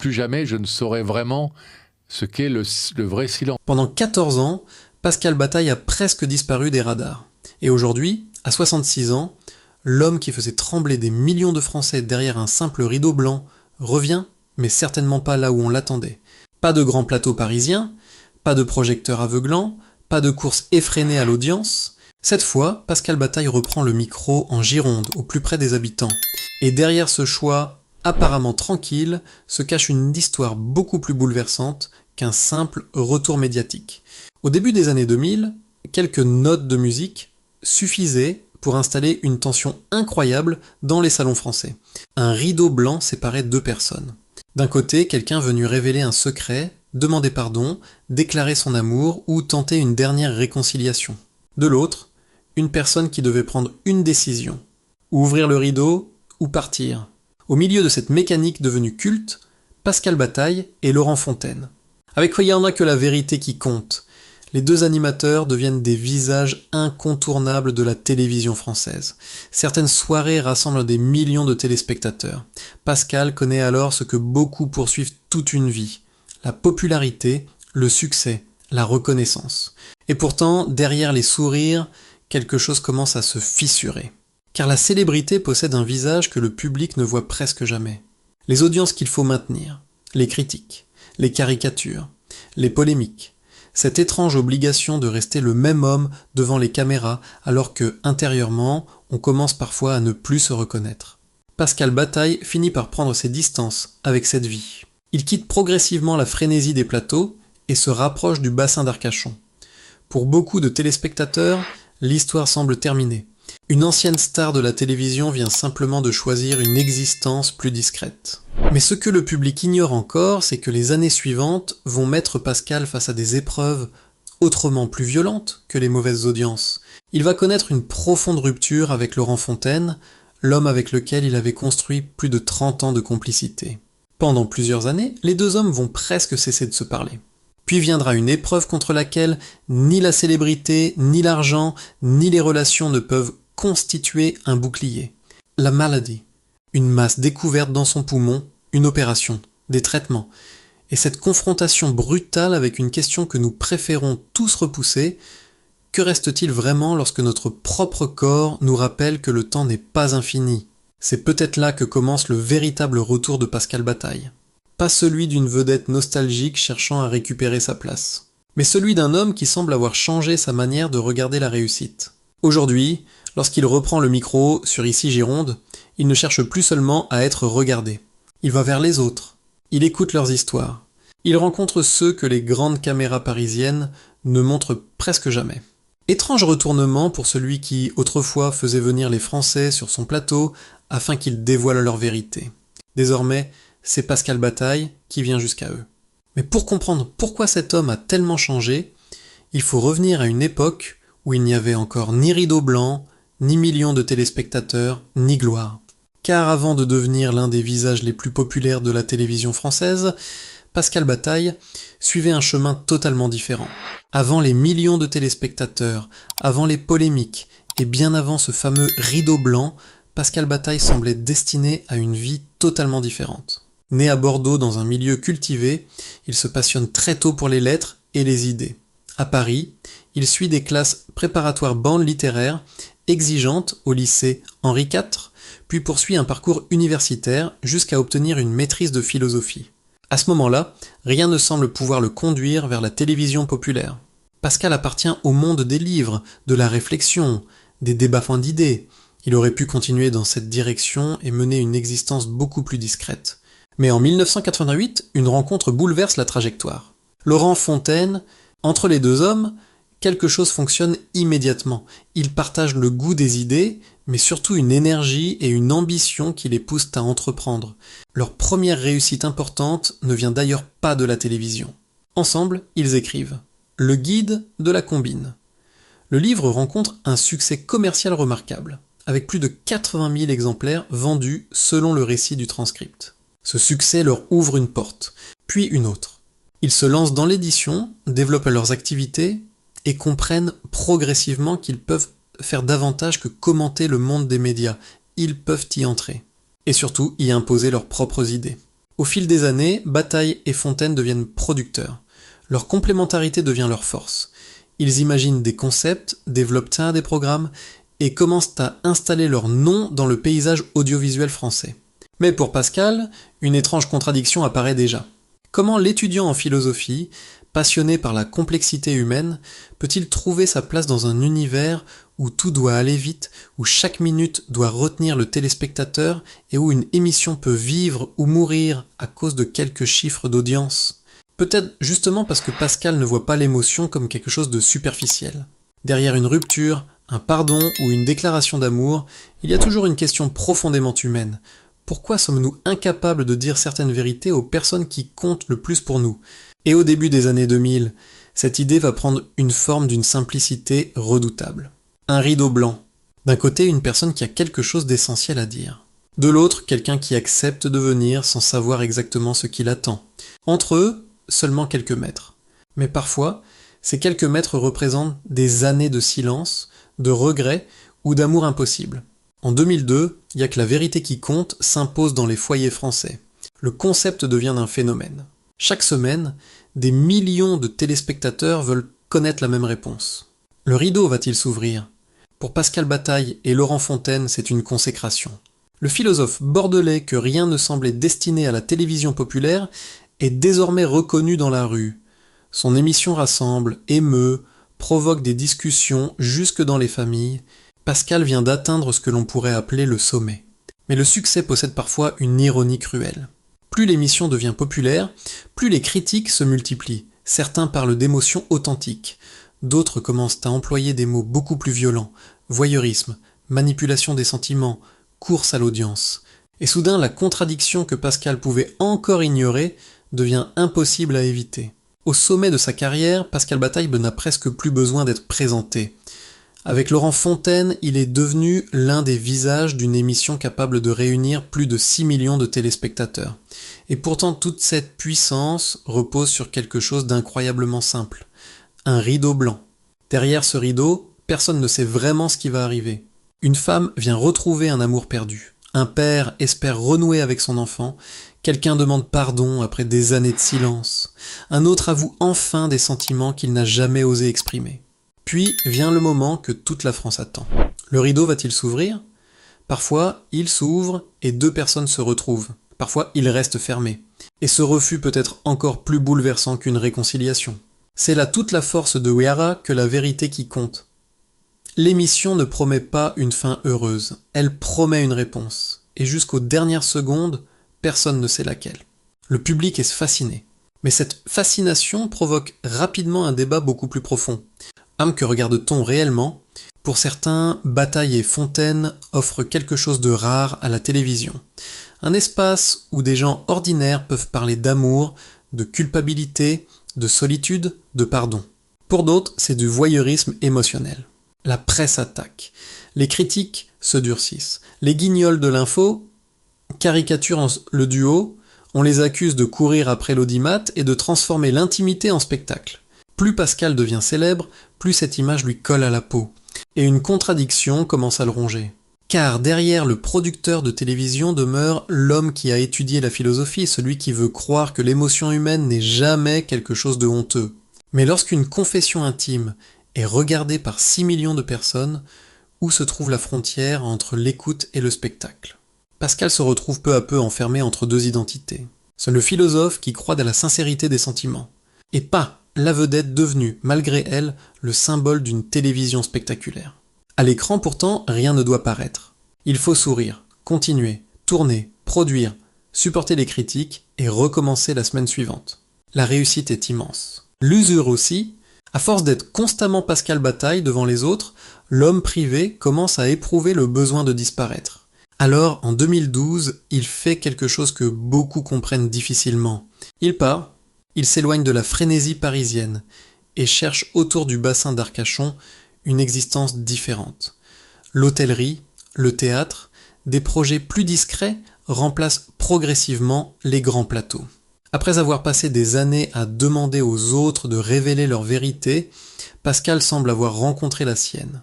plus jamais je ne saurai vraiment ce qu'est le vrai silence. Pendant 14 ans, Pascal Bataille a presque disparu des radars. Et aujourd'hui, à 66 ans, l'homme qui faisait trembler des millions de Français derrière un simple rideau blanc revient, mais certainement pas là où on l'attendait. Pas de grand plateau parisien, pas de projecteur aveuglant, pas de course effrénée à l'audience. Cette fois, Pascal Bataille reprend le micro en Gironde, au plus près des habitants. Et derrière ce choix apparemment tranquille se cache une histoire beaucoup plus bouleversante qu'un simple retour médiatique. Au début des années 2000, quelques notes de musique suffisaient pour installer une tension incroyable dans les salons français. Un rideau blanc séparait deux personnes. D'un côté, quelqu'un venu révéler un secret, demander pardon, déclarer son amour ou tenter une dernière réconciliation. De l'autre, une personne qui devait prendre une décision. Ouvrir le rideau ou partir. Au milieu de cette mécanique devenue culte, Pascal Bataille et Laurent Fontaine. Avec Il y en a que la vérité qui compte, les deux animateurs deviennent des visages incontournables de la télévision française. Certaines soirées rassemblent des millions de téléspectateurs. Pascal connaît alors ce que beaucoup poursuivent toute une vie. La popularité, le succès, la reconnaissance. Et pourtant, derrière les sourires, quelque chose commence à se fissurer. Car la célébrité possède un visage que le public ne voit presque jamais. Les audiences qu'il faut maintenir, les critiques, les caricatures, les polémiques, cette étrange obligation de rester le même homme devant les caméras alors que, intérieurement, on commence parfois à ne plus se reconnaître. Pascal Bataille finit par prendre ses distances avec cette vie. Il quitte progressivement la frénésie des plateaux et se rapproche du bassin d'Arcachon. Pour beaucoup de téléspectateurs, l'histoire semble terminée. Une ancienne star de la télévision vient simplement de choisir une existence plus discrète. Mais ce que le public ignore encore, c'est que les années suivantes vont mettre Pascal face à des épreuves autrement plus violentes que les mauvaises audiences. Il va connaître une profonde rupture avec Laurent Fontaine, l'homme avec lequel il avait construit plus de 30 ans de complicité. Pendant plusieurs années, les deux hommes vont presque cesser de se parler. Puis viendra une épreuve contre laquelle ni la célébrité, ni l'argent, ni les relations ne peuvent constituer un bouclier. La maladie. Une masse découverte dans son poumon, une opération, des traitements. Et cette confrontation brutale avec une question que nous préférons tous repousser, que reste-t-il vraiment lorsque notre propre corps nous rappelle que le temps n'est pas infini ? C'est peut-être là que commence le véritable retour de Pascal Bataille. Pas celui d'une vedette nostalgique cherchant à récupérer sa place, mais celui d'un homme qui semble avoir changé sa manière de regarder la réussite. Aujourd'hui, lorsqu'il reprend le micro sur Ici Gironde, il ne cherche plus seulement à être regardé. Il va vers les autres, il écoute leurs histoires, il rencontre ceux que les grandes caméras parisiennes ne montrent presque jamais. Étrange retournement pour celui qui, autrefois, faisait venir les Français sur son plateau afin qu'ils dévoilent leur vérité. Désormais, c'est Pascal Bataille qui vient jusqu'à eux. Mais pour comprendre pourquoi cet homme a tellement changé, il faut revenir à une époque où il n'y avait encore ni rideau blanc, ni millions de téléspectateurs, ni gloire. Car avant de devenir l'un des visages les plus populaires de la télévision française, Pascal Bataille suivait un chemin totalement différent. Avant les millions de téléspectateurs, avant les polémiques, et bien avant ce fameux rideau blanc, Pascal Bataille semblait destiné à une vie totalement différente. Né à Bordeaux dans un milieu cultivé, il se passionne très tôt pour les lettres et les idées. À Paris, il suit des classes préparatoires bandes littéraires exigeantes au lycée Henri IV, puis poursuit un parcours universitaire jusqu'à obtenir une maîtrise de philosophie. À ce moment-là, rien ne semble pouvoir le conduire vers la télévision populaire. Pascal appartient au monde des livres, de la réflexion, des débats fins d'idées. Il aurait pu continuer dans cette direction et mener une existence beaucoup plus discrète. Mais en 1988, une rencontre bouleverse la trajectoire. Laurent Fontaine, entre les deux hommes, quelque chose fonctionne immédiatement. Ils partagent le goût des idées, mais surtout une énergie et une ambition qui les poussent à entreprendre. Leur première réussite importante ne vient d'ailleurs pas de la télévision. Ensemble, ils écrivent « Le guide de la combine ». Le livre rencontre un succès commercial remarquable, avec plus de 80 000 exemplaires vendus selon le récit du transcript. Ce succès leur ouvre une porte, puis une autre. Ils se lancent dans l'édition, développent leurs activités et comprennent progressivement qu'ils peuvent faire davantage que commenter le monde des médias. Ils peuvent y entrer. Et surtout, y imposer leurs propres idées. Au fil des années, Bataille et Fontaine deviennent producteurs. Leur complémentarité devient leur force. Ils imaginent des concepts, développent des programmes et commencent à installer leur nom dans le paysage audiovisuel français. Mais pour Pascal, une étrange contradiction apparaît déjà. Comment l'étudiant en philosophie, passionné par la complexité humaine, peut-il trouver sa place dans un univers où tout doit aller vite, où chaque minute doit retenir le téléspectateur et où une émission peut vivre ou mourir à cause de quelques chiffres d'audience? Peut-être justement parce que Pascal ne voit pas l'émotion comme quelque chose de superficiel. Derrière une rupture, un pardon ou une déclaration d'amour, il y a toujours une question profondément humaine. Pourquoi sommes-nous incapables de dire certaines vérités aux personnes qui comptent le plus pour nous? Et au début des années 2000, cette idée va prendre une forme d'une simplicité redoutable. Un rideau blanc. D'un côté, une personne qui a quelque chose d'essentiel à dire. De l'autre, quelqu'un qui accepte de venir sans savoir exactement ce qu'il attend. Entre eux, seulement quelques mètres. Mais parfois, ces quelques mètres représentent des années de silence, de regret ou d'amour impossible. En 2002, il n'y a que la vérité qui compte s'impose dans les foyers français. Le concept devient un phénomène. Chaque semaine, des millions de téléspectateurs veulent connaître la même réponse. Le rideau va-t-il s'ouvrir? Pour Pascal Bataille et Laurent Fontaine, c'est une consécration. Le philosophe bordelais que rien ne semblait destiné à la télévision populaire est désormais reconnu dans la rue. Son émission rassemble, émeut, provoque des discussions jusque dans les familles. Pascal vient d'atteindre ce que l'on pourrait appeler le sommet. Mais le succès possède parfois une ironie cruelle. Plus l'émission devient populaire, plus les critiques se multiplient. Certains parlent d'émotions authentiques. D'autres commencent à employer des mots beaucoup plus violents. Voyeurisme, manipulation des sentiments, course à l'audience. Et soudain, la contradiction que Pascal pouvait encore ignorer devient impossible à éviter. Au sommet de sa carrière, Pascal Bataille n'a presque plus besoin d'être présenté. Avec Laurent Fontaine, il est devenu l'un des visages d'une émission capable de réunir plus de 6 millions de téléspectateurs. Et pourtant, toute cette puissance repose sur quelque chose d'incroyablement simple. Un rideau blanc. Derrière ce rideau, personne ne sait vraiment ce qui va arriver. Une femme vient retrouver un amour perdu. Un père espère renouer avec son enfant. Quelqu'un demande pardon après des années de silence. Un autre avoue enfin des sentiments qu'il n'a jamais osé exprimer. Puis vient le moment que toute la France attend. Le rideau va-t-il s'ouvrir? Parfois, il s'ouvre et deux personnes se retrouvent. Parfois, il reste fermé. Et ce refus peut être encore plus bouleversant qu'une réconciliation. C'est là toute la force de We Are que la vérité qui compte. L'émission ne promet pas une fin heureuse, elle promet une réponse. Et jusqu'aux dernières secondes, personne ne sait laquelle. Le public est fasciné. Mais cette fascination provoque rapidement un débat beaucoup plus profond. Que regarde-t-on réellement? Pour certains, Bataille et Fontaine offrent quelque chose de rare à la télévision. Un espace où des gens ordinaires peuvent parler d'amour, de culpabilité, de solitude, de pardon. Pour d'autres, c'est du voyeurisme émotionnel. La presse attaque. Les critiques se durcissent. Les guignols de l'info caricaturent le duo, on les accuse de courir après l'audimat et de transformer l'intimité en spectacle. Plus Pascal devient célèbre, plus cette image lui colle à la peau. Et une contradiction commence à le ronger. Car derrière le producteur de télévision demeure l'homme qui a étudié la philosophie, celui qui veut croire que l'émotion humaine n'est jamais quelque chose de honteux. Mais lorsqu'une confession intime est regardée par 6 millions de personnes, où se trouve la frontière entre l'écoute et le spectacle? Pascal se retrouve peu à peu enfermé entre deux identités. C'est le philosophe qui croit à la sincérité des sentiments. Et pas la vedette devenue, malgré elle, le symbole d'une télévision spectaculaire. À l'écran, pourtant, rien ne doit paraître. Il faut sourire, continuer, tourner, produire, supporter les critiques et recommencer la semaine suivante. La réussite est immense. L'usure aussi. À force d'être constamment Pascal Bataille devant les autres, l'homme privé commence à éprouver le besoin de disparaître. Alors, en 2012, il fait quelque chose que beaucoup comprennent difficilement. Il part. Il s'éloigne de la frénésie parisienne et cherche autour du bassin d'Arcachon une existence différente. L'hôtellerie, le théâtre, des projets plus discrets remplacent progressivement les grands plateaux. Après avoir passé des années à demander aux autres de révéler leur vérité, Pascal semble avoir rencontré la sienne.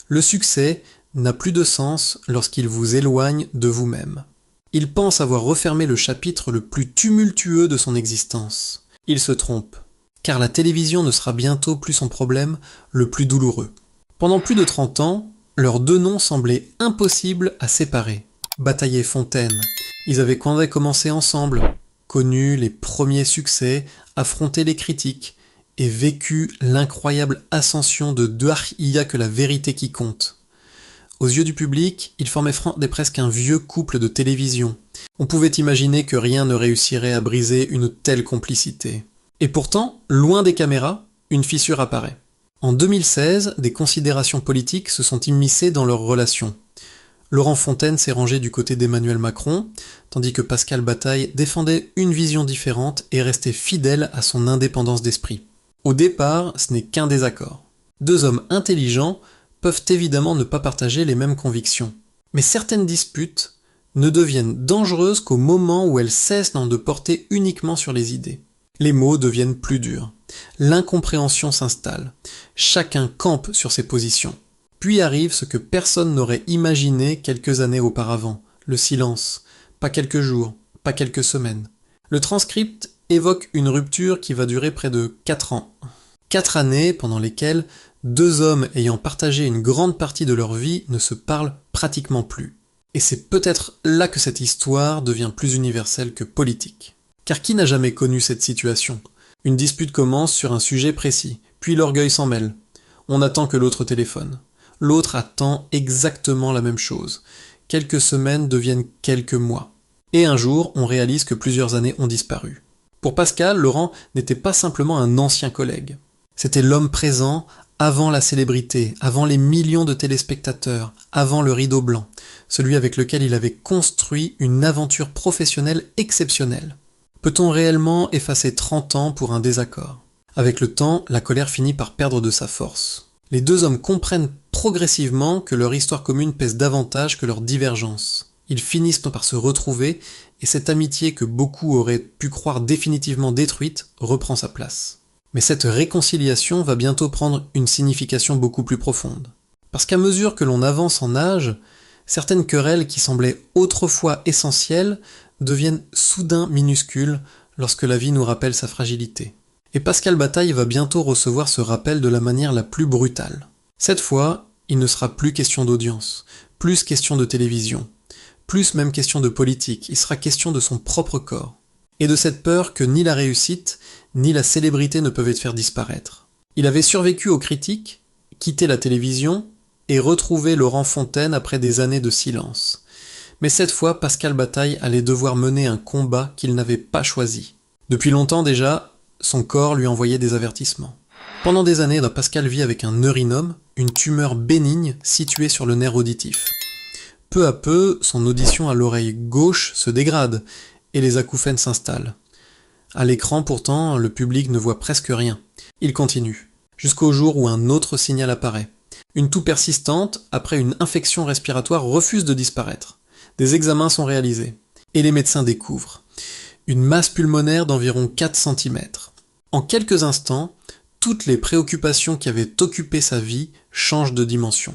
Le succès n'a plus de sens lorsqu'il vous éloigne de vous-même. Il pense avoir refermé le chapitre le plus tumultueux de son existence. Il se trompe, car la télévision ne sera bientôt plus son problème le plus douloureux. Pendant plus de 30 ans, leurs deux noms semblaient impossibles à séparer. Bataille et Fontaine, ils avaient commencé ensemble, connu les premiers succès, affronté les critiques, et vécu l'incroyable ascension de « il y a que la vérité qui compte ». Aux yeux du public, ils formaient presque un vieux couple de télévision. On pouvait imaginer que rien ne réussirait à briser une telle complicité. Et pourtant, loin des caméras, une fissure apparaît. En 2016, des considérations politiques se sont immiscées dans leur relation. Laurent Fontaine s'est rangé du côté d'Emmanuel Macron, tandis que Pascal Bataille défendait une vision différente et restait fidèle à son indépendance d'esprit. Au départ, ce n'est qu'un désaccord. Deux hommes intelligents peuvent évidemment ne pas partager les mêmes convictions. Mais certaines disputes ne deviennent dangereuses qu'au moment où elles cessent de porter uniquement sur les idées. Les mots deviennent plus durs. L'incompréhension s'installe. Chacun campe sur ses positions. Puis arrive ce que personne n'aurait imaginé quelques années auparavant, le silence. Pas quelques jours, pas quelques semaines. Le transcript évoque une rupture qui va durer près de 4 ans. 4 années pendant lesquelles deux hommes ayant partagé une grande partie de leur vie ne se parlent pratiquement plus. Et c'est peut-être là que cette histoire devient plus universelle que politique. Car qui n'a jamais connu cette situation ? Une dispute commence sur un sujet précis, puis l'orgueil s'en mêle. On attend que l'autre téléphone. L'autre attend exactement la même chose. Quelques semaines deviennent quelques mois. Et un jour, on réalise que plusieurs années ont disparu. Pour Pascal, Laurent n'était pas simplement un ancien collègue. C'était l'homme présent avant la célébrité, avant les millions de téléspectateurs, avant le rideau blanc, celui avec lequel il avait construit une aventure professionnelle exceptionnelle. Peut-on réellement effacer 30 ans pour un désaccord ? Avec le temps, la colère finit par perdre de sa force. Les deux hommes comprennent progressivement que leur histoire commune pèse davantage que leurs divergences. Ils finissent par se retrouver et cette amitié que beaucoup auraient pu croire définitivement détruite reprend sa place. Mais cette réconciliation va bientôt prendre une signification beaucoup plus profonde. Parce qu'à mesure que l'on avance en âge, certaines querelles qui semblaient autrefois essentielles deviennent soudain minuscules lorsque la vie nous rappelle sa fragilité. Et Pascal Bataille va bientôt recevoir ce rappel de la manière la plus brutale. Cette fois, il ne sera plus question d'audience, plus question de télévision, plus même question de politique, il sera question de son propre corps. Et de cette peur que ni la réussite, ni la célébrité ne peuvent faire disparaître. Il avait survécu aux critiques, quitté la télévision et retrouvé Laurent Fontaine après des années de silence. Mais cette fois, Pascal Bataille allait devoir mener un combat qu'il n'avait pas choisi. Depuis longtemps déjà, son corps lui envoyait des avertissements. Pendant des années, Pascal vit avec un neurinome, une tumeur bénigne située sur le nerf auditif. Peu à peu, son audition à l'oreille gauche se dégrade et les acouphènes s'installent. À l'écran, pourtant, le public ne voit presque rien. Il continue, jusqu'au jour où un autre signal apparaît. Une toux persistante, après une infection respiratoire, refuse de disparaître. Des examens sont réalisés, et les médecins découvrent une masse pulmonaire d'environ 4 cm. En quelques instants, toutes les préoccupations qui avaient occupé sa vie changent de dimension.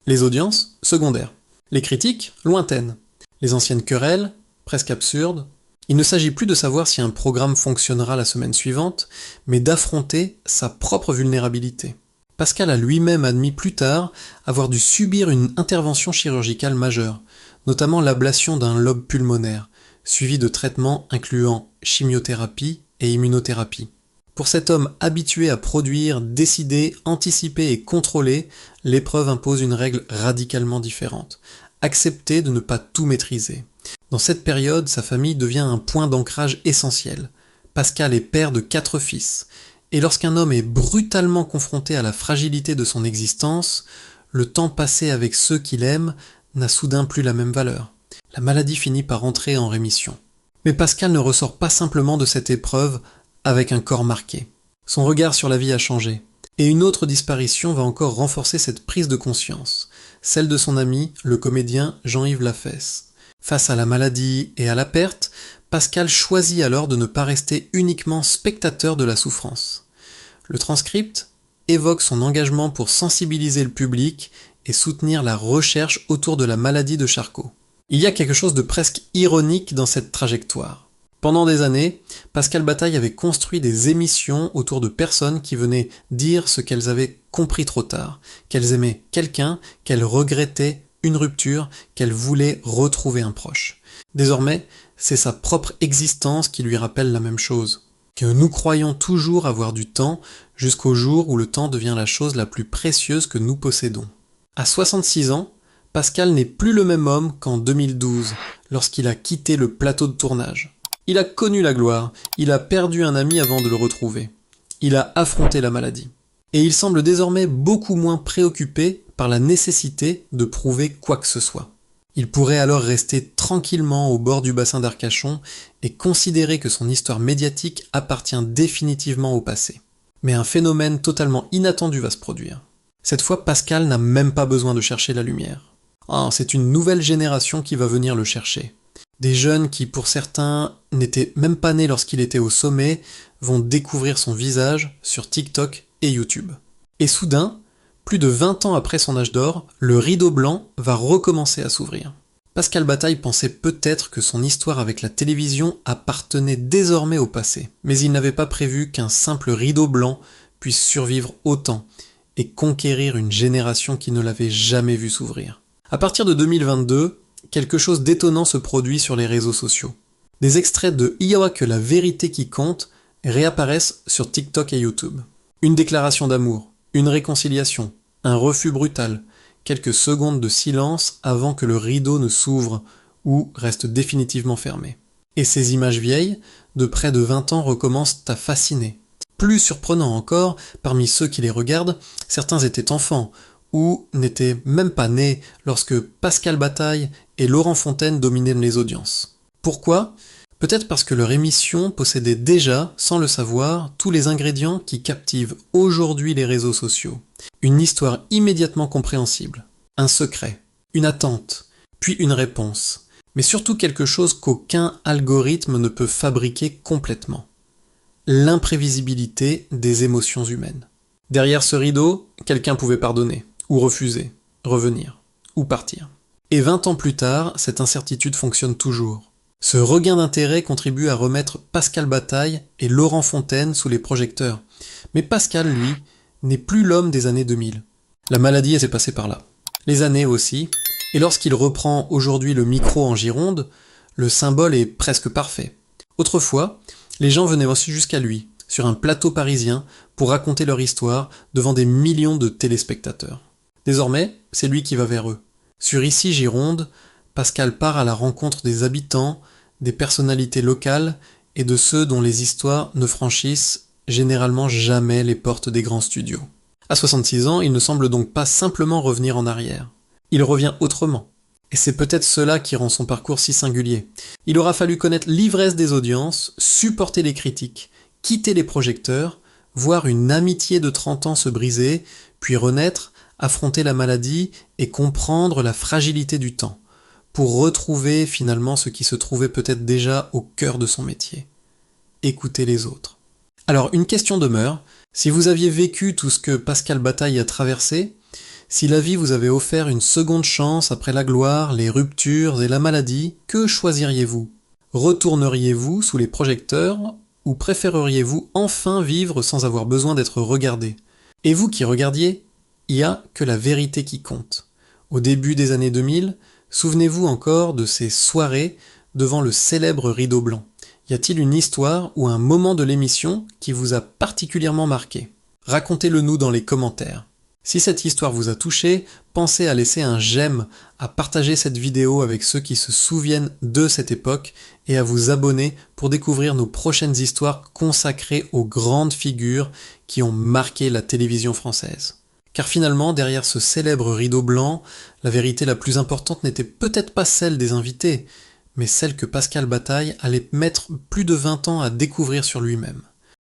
Les audiences, secondaires. Les critiques, lointaines. Les anciennes querelles, presque absurdes. Il ne s'agit plus de savoir si un programme fonctionnera la semaine suivante, mais d'affronter sa propre vulnérabilité. Pascal a lui-même admis plus tard avoir dû subir une intervention chirurgicale majeure, notamment l'ablation d'un lobe pulmonaire, suivi de traitements incluant chimiothérapie et immunothérapie. Pour cet homme habitué à produire, décider, anticiper et contrôler, l'épreuve impose une règle radicalement différente. Accepter de ne pas tout maîtriser. Dans cette période, sa famille devient un point d'ancrage essentiel. Pascal est père de 4 fils. Et lorsqu'un homme est brutalement confronté à la fragilité de son existence, le temps passé avec ceux qu'il aime n'a soudain plus la même valeur. La maladie finit par entrer en rémission. Mais Pascal ne ressort pas simplement de cette épreuve avec un corps marqué. Son regard sur la vie a changé. Et une autre disparition va encore renforcer cette prise de conscience, celle de son ami, le comédien Jean-Yves Lafesse. Face à la maladie et à la perte, Pascal choisit alors de ne pas rester uniquement spectateur de la souffrance. Le transcript évoque son engagement pour sensibiliser le public et soutenir la recherche autour de la maladie de Charcot. Il y a quelque chose de presque ironique dans cette trajectoire. Pendant des années, Pascal Bataille avait construit des émissions autour de personnes qui venaient dire ce qu'elles avaient compris trop tard, qu'elles aimaient quelqu'un, qu'elles regrettaient une rupture, qu'elles voulaient retrouver un proche. Désormais, c'est sa propre existence qui lui rappelle la même chose, que nous croyons toujours avoir du temps jusqu'au jour où le temps devient la chose la plus précieuse que nous possédons. À 66 ans, Pascal n'est plus le même homme qu'en 2012, lorsqu'il a quitté le plateau de tournage. Il a connu la gloire, il a perdu un ami avant de le retrouver. Il a affronté la maladie. Et il semble désormais beaucoup moins préoccupé par la nécessité de prouver quoi que ce soit. Il pourrait alors rester tranquillement au bord du bassin d'Arcachon et considérer que son histoire médiatique appartient définitivement au passé. Mais un phénomène totalement inattendu va se produire. Cette fois, Pascal n'a même pas besoin de chercher la lumière. C'est une nouvelle génération qui va venir le chercher. Des jeunes qui, pour certains, n'étaient même pas nés lorsqu'il était au sommet, vont découvrir son visage sur TikTok et YouTube. Et soudain, plus de 20 ans après son âge d'or, le rideau blanc va recommencer à s'ouvrir. Pascal Bataille pensait peut-être que son histoire avec la télévision appartenait désormais au passé, mais il n'avait pas prévu qu'un simple rideau blanc puisse survivre autant et conquérir une génération qui ne l'avait jamais vu s'ouvrir. À partir de 2022, quelque chose d'étonnant se produit sur les réseaux sociaux. Des extraits de Il y aura que la vérité qui compte réapparaissent sur TikTok et YouTube. Une déclaration d'amour, une réconciliation, un refus brutal, quelques secondes de silence avant que le rideau ne s'ouvre ou reste définitivement fermé. Et ces images vieilles, de près de 20 ans, recommencent à fasciner. Plus surprenant encore, parmi ceux qui les regardent, certains étaient enfants, ou n'étaient même pas nés lorsque Pascal Bataille et Laurent Fontaine dominaient les audiences. Pourquoi ? Peut-être parce que leur émission possédait déjà, sans le savoir, tous les ingrédients qui captivent aujourd'hui les réseaux sociaux. Une histoire immédiatement compréhensible, un secret, une attente, puis une réponse, mais surtout quelque chose qu'aucun algorithme ne peut fabriquer complètement. L'imprévisibilité des émotions humaines. Derrière ce rideau, quelqu'un pouvait pardonner, ou refuser, revenir, ou partir. Et 20 ans plus tard, cette incertitude fonctionne toujours. Ce regain d'intérêt contribue à remettre Pascal Bataille et Laurent Fontaine sous les projecteurs. Mais Pascal, lui, n'est plus l'homme des années 2000. La maladie s'est passée par là. Les années aussi, et lorsqu'il reprend aujourd'hui le micro en Gironde, le symbole est presque parfait. Autrefois, les gens venaient aussi jusqu'à lui, sur un plateau parisien, pour raconter leur histoire devant des millions de téléspectateurs. Désormais, c'est lui qui va vers eux. Sur Ici Gironde, Pascal part à la rencontre des habitants, des personnalités locales et de ceux dont les histoires ne franchissent généralement jamais les portes des grands studios. À 66 ans, il ne semble donc pas simplement revenir en arrière. Il revient autrement. Et c'est peut-être cela qui rend son parcours si singulier. Il aura fallu connaître l'ivresse des audiences, supporter les critiques, quitter les projecteurs, voir une amitié de 30 ans se briser, puis renaître, affronter la maladie et comprendre la fragilité du temps, pour retrouver finalement ce qui se trouvait peut-être déjà au cœur de son métier. Écouter les autres. Alors une question demeure, si vous aviez vécu tout ce que Pascal Bataille a traversé, si la vie vous avait offert une seconde chance après la gloire, les ruptures et la maladie, que choisiriez-vous ? Retourneriez-vous sous les projecteurs ou préféreriez-vous enfin vivre sans avoir besoin d'être regardé ? Et vous qui regardiez, il n'y a que la vérité qui compte. Au début des années 2000, souvenez-vous encore de ces soirées devant le célèbre rideau blanc. Y a-t-il une histoire ou un moment de l'émission qui vous a particulièrement marqué ? Racontez-le nous dans les commentaires. Si cette histoire vous a touché, pensez à laisser un j'aime, à partager cette vidéo avec ceux qui se souviennent de cette époque et à vous abonner pour découvrir nos prochaines histoires consacrées aux grandes figures qui ont marqué la télévision française. Car finalement, derrière ce célèbre rideau blanc, la vérité la plus importante n'était peut-être pas celle des invités, mais celle que Pascal Bataille allait mettre plus de 20 ans à découvrir sur lui-même.